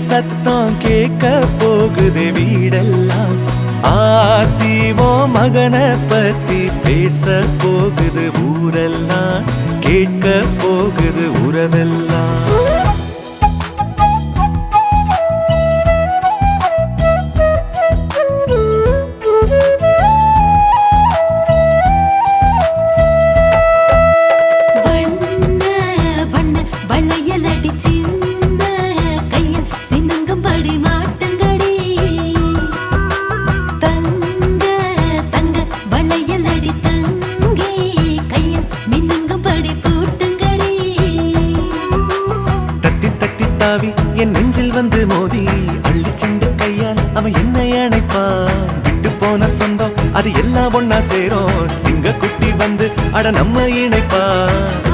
சத்தம் கேட்க போகுது வீடெல்லாம். ஆத்திவோ மகனை பத்தி பேச போகுது ஊரெல்லாம், கேட்க போகுது உறவெல்லாம். என் நெஞ்சில் வந்து மோதி அள்ளி சென்ற கையால் அவன் என்னை அணைப்பான். விட்டு போன சொந்தம் அது எல்லாம் ஒன்னா சேரும். சிங்க குட்டி வந்து அட நம்ம இணைப்பான்.